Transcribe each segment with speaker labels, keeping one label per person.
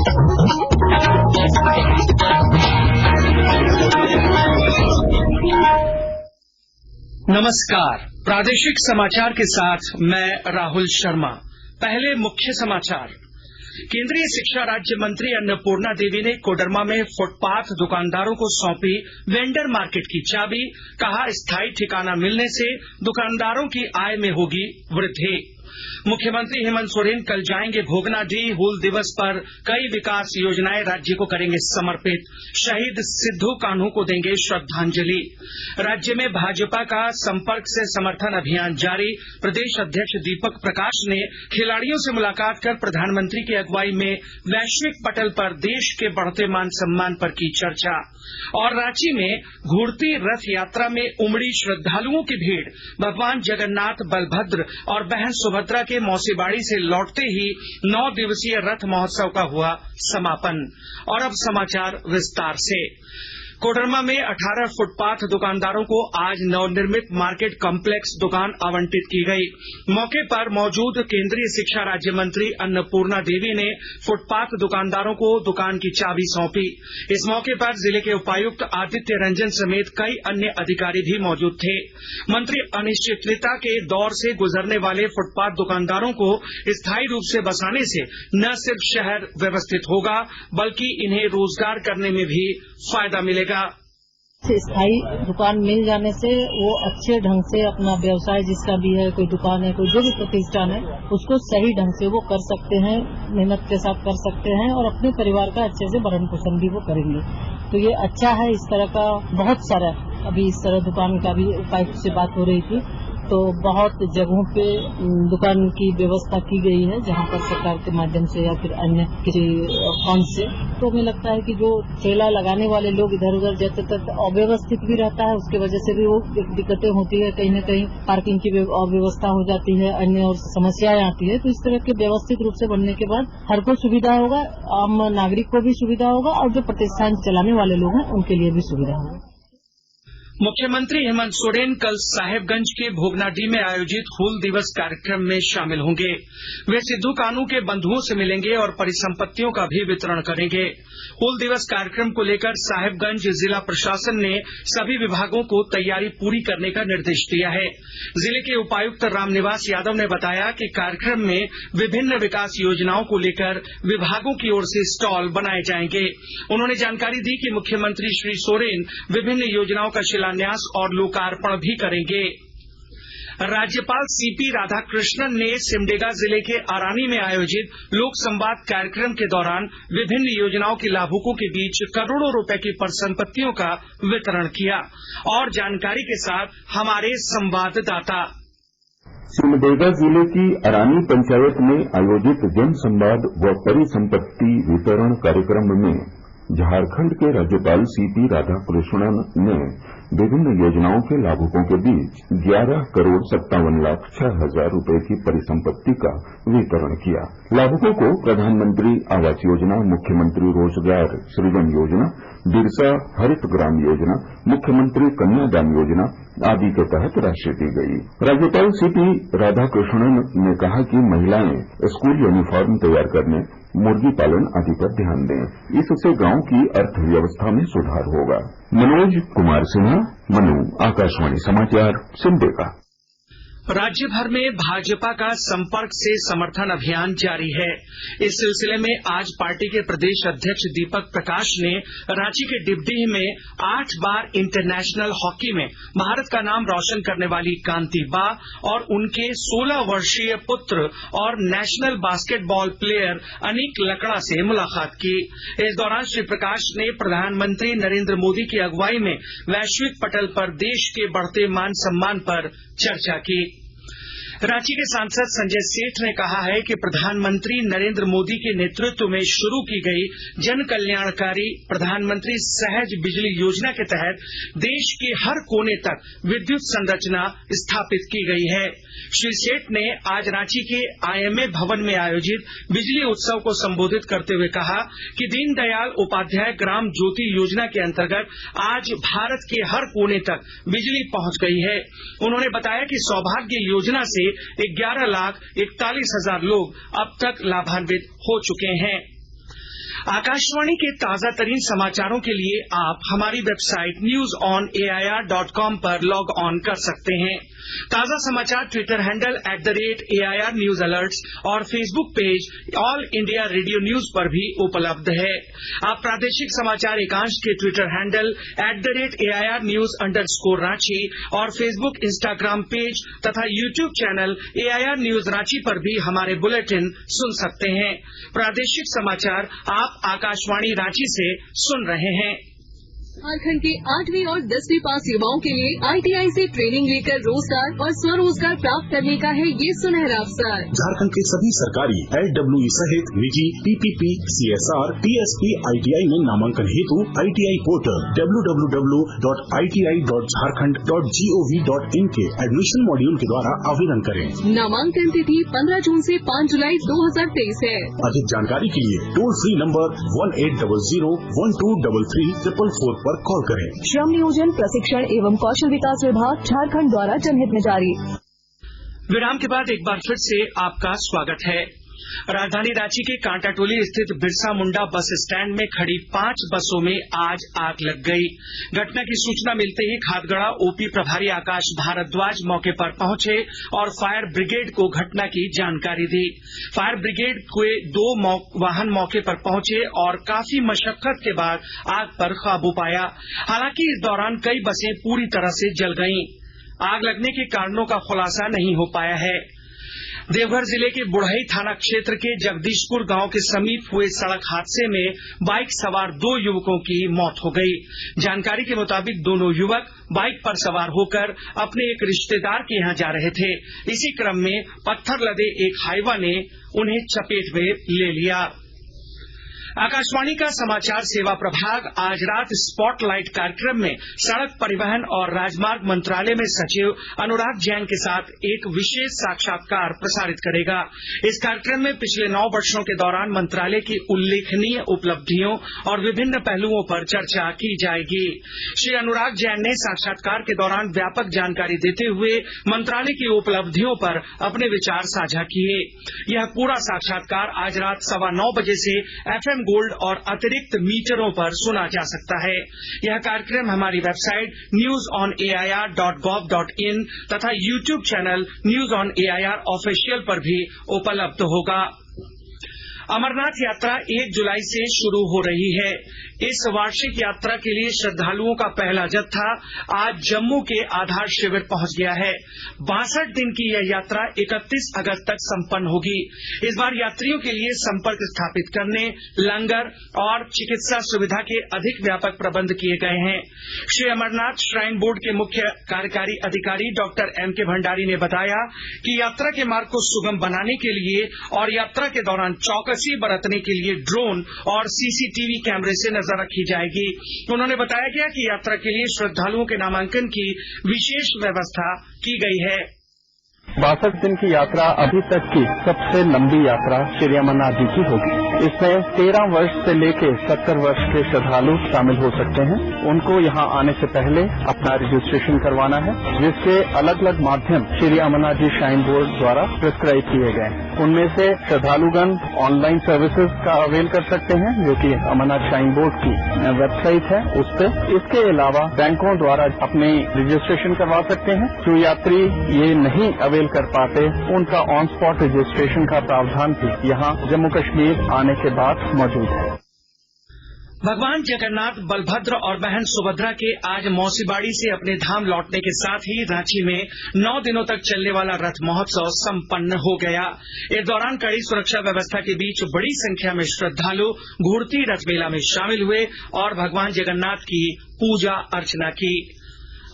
Speaker 1: नमस्कार, प्रादेशिक समाचार के साथ मैं राहुल शर्मा। पहले मुख्य समाचार। केंद्रीय शिक्षा राज्य मंत्री अन्नपूर्णा देवी ने कोडरमा में फुटपाथ दुकानदारों को सौंपी वेंडर मार्केट की चाबी। कहा, स्थायी ठिकाना मिलने से दुकानदारों की आय में होगी वृद्धि। मुख्यमंत्री हेमंत सोरेन कल जाएंगे भोगनाडीह। हूल दिवस पर कई विकास योजनाएं राज्य को करेंगे समर्पित। शहीद सिद्धू कान्हू को देंगे श्रद्धांजलि। राज्य में भाजपा का संपर्क से समर्थन अभियान जारी। प्रदेश अध्यक्ष दीपक प्रकाश ने खिलाड़ियों से मुलाकात कर प्रधानमंत्री की अगुवाई में वैश्विक पटल पर देश के बढ़ते मान सम्मान पर की चर्चा। और रांची में घूरती रथ यात्रा में उमड़ी श्रद्धालुओं की भीड़। भगवान जगन्नाथ, बलभद्र और बहन सुभद्रा के मौसीबाड़ी से लौटते ही 9 दिवसीय रथ महोत्सव का हुआ समापन। और अब समाचार विस्तार से। कोडरमा में 18 फुटपाथ दुकानदारों को आज नवनिर्मित मार्केट कॉम्प्लेक्स दुकान आवंटित की गई। मौके पर मौजूद केंद्रीय शिक्षा राज्य मंत्री अन्नपूर्णा देवी ने फुटपाथ दुकानदारों को दुकान की चाबी सौंपी। इस मौके पर जिले के उपायुक्त आदित्य रंजन समेत कई अन्य अधिकारी भी मौजूद थे। मंत्री अनिश्चितता के दौर से गुजरने वाले फुटपाथ दुकानदारों को स्थायी रूप से बसाने से न सिर्फ शहर व्यवस्थित होगा, बल्कि इन्हें रोजगार करने में भी फायदा मिलेगा।
Speaker 2: स्थायी दुकान मिल जाने से वो अच्छे ढंग से अपना व्यवसाय जिसका भी है, कोई दुकान है, कोई जो भी प्रतिष्ठान है, उसको सही ढंग से वो कर सकते हैं, मेहनत के साथ कर सकते हैं और अपने परिवार का अच्छे से भरण पोषण भी वो करेंगे। तो ये अच्छा है। इस तरह का बहुत सारा अभी इस तरह दुकान का भी उपायुक्त से बात हो रही थी, तो बहुत जगहों पे दुकान की व्यवस्था की गई है, जहां पर सरकार के माध्यम से या फिर अन्य किसी फंड से। तो हमें लगता है कि जो ठेला लगाने वाले लोग इधर उधर जाते तक अव्यवस्थित भी रहता है, उसकी वजह से भी वो दिक्कतें होती है। कहीं न कहीं पार्किंग की अव्यवस्था हो जाती है, अन्य और समस्याएं आती है। तो इस तरह के व्यवस्थित रूप से बनने के बाद हर को सुविधा होगा, आम नागरिक को भी सुविधा होगा और जो प्रतिष्ठान चलाने वाले लोग हैं उनके लिए भी सुविधा होगा।
Speaker 1: मुख्यमंत्री हेमंत सोरेन कल साहेबगंज के भोगनाडीह में आयोजित हूल दिवस कार्यक्रम में शामिल होंगे। वे सिद्धू कान्हू के बंधुओं से मिलेंगे और परिसंपत्तियों का भी वितरण करेंगे। हूल दिवस कार्यक्रम को लेकर साहेबगंज जिला प्रशासन ने सभी विभागों को तैयारी पूरी करने का निर्देश दिया है। जिले के उपायुक्त रामनिवास यादव ने बताया कि कार्यक्रम में विभिन्न विकास योजनाओं को लेकर विभागों की ओर से स्टॉल बनाए जाएंगे। उन्होंने जानकारी दी कि मुख्यमंत्री श्री सोरेन विभिन्न योजनाओं का शिलान्यास और लोकार्पण भी करेंगे। राज्यपाल सीपी राधाकृष्णन ने सिमडेगा जिले के अरानी में आयोजित लोक संवाद कार्यक्रम के दौरान विभिन्न योजनाओं के लाभुकों के बीच करोड़ों रुपए की परिसंपत्तियों का वितरण किया। और जानकारी के साथ हमारे संवाददाता।
Speaker 3: सिमडेगा जिले की अरानी पंचायत में आयोजित जन संवाद व परिसंपत्ति वितरण कार्यक्रम में झारखंड के राज्यपाल सीपी राधाकृष्णन ने विभिन्न योजनाओं के लाभुकों के बीच 11,57,06,000 रुपए की परिसंपत्ति का वितरण किया। लाभुकों को प्रधानमंत्री आवास योजना, मुख्यमंत्री रोजगार सृजन योजना, बिरसा हरित ग्राम योजना, मुख्यमंत्री कन्यादान योजना आदि के तहत राशि दी गई। राज्यपाल सीपी राधाकृष्णन ने कहा कि महिलाएं स्कूल यूनिफॉर्म तैयार करने, मुर्गी पालन आदि पर ध्यान दें। इससे गांव की अर्थव्यवस्था में सुधार होगा। मनोज कुमार सिन्हा, मनु, आकाशवाणी समाचार, सिमडेगा।
Speaker 1: राज्य भर में भाजपा का संपर्क से समर्थन अभियान जारी है। इस सिलसिले में आज पार्टी के प्रदेश अध्यक्ष दीपक प्रकाश ने रांची के डिबडीह में 8 बार इंटरनेशनल हॉकी में भारत का नाम रोशन करने वाली कांति बा और उनके 16 वर्षीय पुत्र और नेशनल बास्केटबॉल प्लेयर अनीक लकड़ा से मुलाकात की। इस दौरान श्री प्रकाश ने प्रधानमंत्री नरेंद्र मोदी की अगुवाई में वैश्विक पटल पर देश के बढ़ते मान सम्मान पर चर्चा की। रांची के सांसद संजय सेठ ने कहा है कि प्रधानमंत्री नरेंद्र मोदी के नेतृत्व में शुरू की गई जन कल्याणकारी प्रधानमंत्री सहज बिजली योजना के तहत देश के हर कोने तक विद्युत संरचना स्थापित की गई है। श्री सेठ ने आज रांची के आईएमए भवन में आयोजित बिजली उत्सव को संबोधित करते हुए कहा कि दीनदयाल उपाध्याय ग्राम ज्योति योजना के अंतर्गत आज भारत के हर कोने तक बिजली पहुंच गई है। उन्होंने बताया कि सौभाग्य योजना से 11,41,000 लोग अब तक लाभान्वित हो चुके हैं। आकाशवाणी के ताजा तरीन समाचारों के लिए आप हमारी वेबसाइट newsonair.com पर लॉग ऑन कर सकते हैं। ताजा समाचार Twitter handle @AIR News Alerts और Facebook page all India radio news पर भी उपलब्ध है। आप प्रादेशिक समाचार एकांश के ट्विटर हैंडल @AIR News_Ranchi और फेसबुक इंस्टाग्राम पेज तथा YouTube channel AIR News Ranchi पर भी हमारे बुलेटिन सुन सकते हैं। प्रादेशिक समाचार आप आकाशवाणी रांची से सुन रहे हैं।
Speaker 4: झारखंड के 8वीं और 10वीं पास युवाओं के लिए ITI से ट्रेनिंग लेकर रोजगार और स्वरोजगार प्राप्त करने का है ये सुनहरा अवसर।
Speaker 5: झारखंड के सभी सरकारी LWE सहित निजी PPP, CSR, TSP, ITI में नामांकन हेतु ITI पोर्टल www.iti.jharkhand.gov.in के एडमिशन मॉड्यूल के द्वारा आवेदन करें।
Speaker 4: नामांकन तिथि 15 जून से 5 जुलाई 2023 है।
Speaker 5: अधिक जानकारी के लिए टोल फ्री नंबर 1800-1233-444 पर कॉल करें।
Speaker 4: श्रम नियोजन प्रशिक्षण एवं कौशल विकास विभाग झारखंड द्वारा जनहित में जारी।
Speaker 1: विराम के बाद एक बार फिर से आपका स्वागत है। राजधानी रांची के कांटाटोली स्थित बिरसा मुंडा बस स्टैंड में खड़ी 5 बसों में आज आग लग गई। घटना की सूचना मिलते ही खादगड़ा OP प्रभारी आकाश भारद्वाज मौके पर पहुंचे और फायर ब्रिगेड को घटना की जानकारी दी। फायर ब्रिगेड के 2 वाहन मौके पर पहुंचे और काफी मशक्कत के बाद आग पर काबू पाया। हालांकि इस दौरान कई बसें पूरी तरह से जल गईं। आग लगने के कारणों का खुलासा नहीं हो पाया है। देवघर जिले के बुढ़ई थाना क्षेत्र के जगदीशपुर गांव के समीप हुए सड़क हादसे में बाइक सवार 2 युवकों की मौत हो गई। जानकारी के मुताबिक दोनों युवक बाइक पर सवार होकर अपने एक रिश्तेदार के यहां जा रहे थे। इसी क्रम में पत्थर लदे एक हाईवा ने उन्हें चपेट में ले लिया। आकाशवाणी का समाचार सेवा प्रभाग आज रात स्पॉटलाइट कार्यक्रम में सड़क परिवहन और राजमार्ग मंत्रालय में सचिव अनुराग जैन के साथ एक विशेष साक्षात्कार प्रसारित करेगा। इस कार्यक्रम में पिछले 9 वर्षों के दौरान मंत्रालय की उल्लेखनीय उपलब्धियों और विभिन्न पहलुओं पर चर्चा की जाएगी। श्री अनुराग जैन ने साक्षात्कार के दौरान व्यापक जानकारी देते हुए मंत्रालय की उपलब्धियों पर अपने विचार साझा किए। यह पूरा साक्षात्कार आज रात 9:15 बजे से FM गोल्ड और अतिरिक्त मीटरों पर सुना जा सकता है। यह कार्यक्रम हमारी वेबसाइट newsonair.gov.in तथा YouTube channel news on AIR official पर भी उपलब्ध होगा। अमरनाथ यात्रा 1 जुलाई से शुरू हो रही है। इस वार्षिक यात्रा के लिए श्रद्धालुओं का पहला जत्था आज जम्मू के आधार शिविर पहुंच गया है। 62 दिन की यह यात्रा 31 अगस्त तक संपन्न होगी। इस बार यात्रियों के लिए संपर्क स्थापित करने, लंगर और चिकित्सा सुविधा के अधिक व्यापक प्रबंध किए गए हैं। श्री अमरनाथ श्राइन बोर्ड के मुख्य कार्यकारी अधिकारी डॉक्टर M.K. भंडारी ने बताया कि यात्रा के मार्ग को सुगम बनाने के लिए और यात्रा के दौरान चौकसी बरतने के लिए ड्रोन और CCTV कैमरे से नजर रखी जाएगी। उन्होंने बताया गया कि यात्रा के लिए श्रद्धालुओं के नामांकन की विशेष व्यवस्था की गई है।
Speaker 6: 62 दिन की यात्रा अभी तक की सबसे लंबी यात्रा श्री अमरनाथ जी की होगी। इसमें 13 वर्ष से लेकर 70 वर्ष के श्रद्धालु शामिल हो सकते हैं। उनको यहां आने से पहले अपना रजिस्ट्रेशन करवाना है, जिसके अलग अलग माध्यम श्री अमरनाथ जी श्राइन बोर्ड द्वारा प्रिस्क्राइब किए गए हैं। उनमें से श्रद्धालुगण ऑनलाइन सर्विसेज का अवेल कर सकते हैं, जो कि अमरनाथ श्राइन बोर्ड की वेबसाइट है उस पर। इसके अलावा बैंकों द्वारा अपने रजिस्ट्रेशन करवा सकते हैं। जो यात्री ये नहीं अवेल कर पाते, उनका ऑन स्पॉट रजिस्ट्रेशन का प्रावधान भी यहाँ जम्मू कश्मीर आने के बाद मौजूद है।
Speaker 1: भगवान जगन्नाथ, बलभद्र और बहन सुभद्रा के आज मौसीबाड़ी से अपने धाम लौटने के साथ ही रांची में 9 दिनों तक चलने वाला रथ महोत्सव संपन्न हो गया। इस दौरान कड़ी सुरक्षा व्यवस्था के बीच बड़ी संख्या में श्रद्धालु घूरती रथ मेला में शामिल हुए और भगवान जगन्नाथ की पूजा अर्चना की।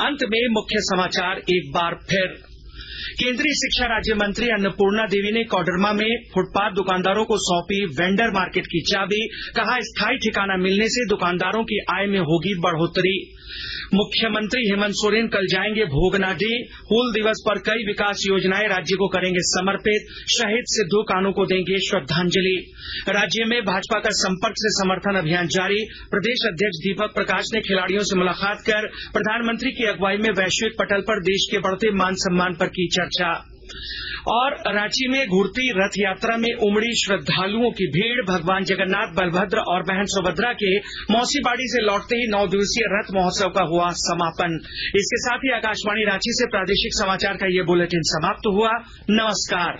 Speaker 1: अंत में मुख्य समाचार एक बार फिर। केंद्रीय शिक्षा राज्य मंत्री अन्नपूर्णा देवी ने कोडरमा में फुटपाथ दुकानदारों को सौंपी वेंडर मार्केट की चाबी। कहा, स्थायी ठिकाना मिलने से दुकानदारों की आय में होगी बढ़ोतरी। मुख्यमंत्री हेमंत सोरेन कल जाएंगे भोगनाडीह। हूल दिवस पर कई विकास योजनाएं राज्य को करेंगे समर्पित। शहीद सिद्धू कानू को देंगे श्रद्धांजलि। राज्य में भाजपा का संपर्क से समर्थन अभियान जारी। प्रदेश अध्यक्ष दीपक प्रकाश ने खिलाड़ियों से मुलाकात कर प्रधानमंत्री की अगुवाई में वैश्विक पटल पर देश के बढ़ते मान सम्मान पर की चर्चा। और रांची में घूरती रथ यात्रा में उमड़ी श्रद्धालुओं की भीड़। भगवान जगन्नाथ, बलभद्र और बहन सुभद्रा के मौसी बाड़ी से लौटते ही 9 दिवसीय रथ महोत्सव का हुआ समापन। इसके साथ ही आकाशवाणी रांची से प्रादेशिक समाचार का ये बुलेटिन समाप्त हुआ। नमस्कार।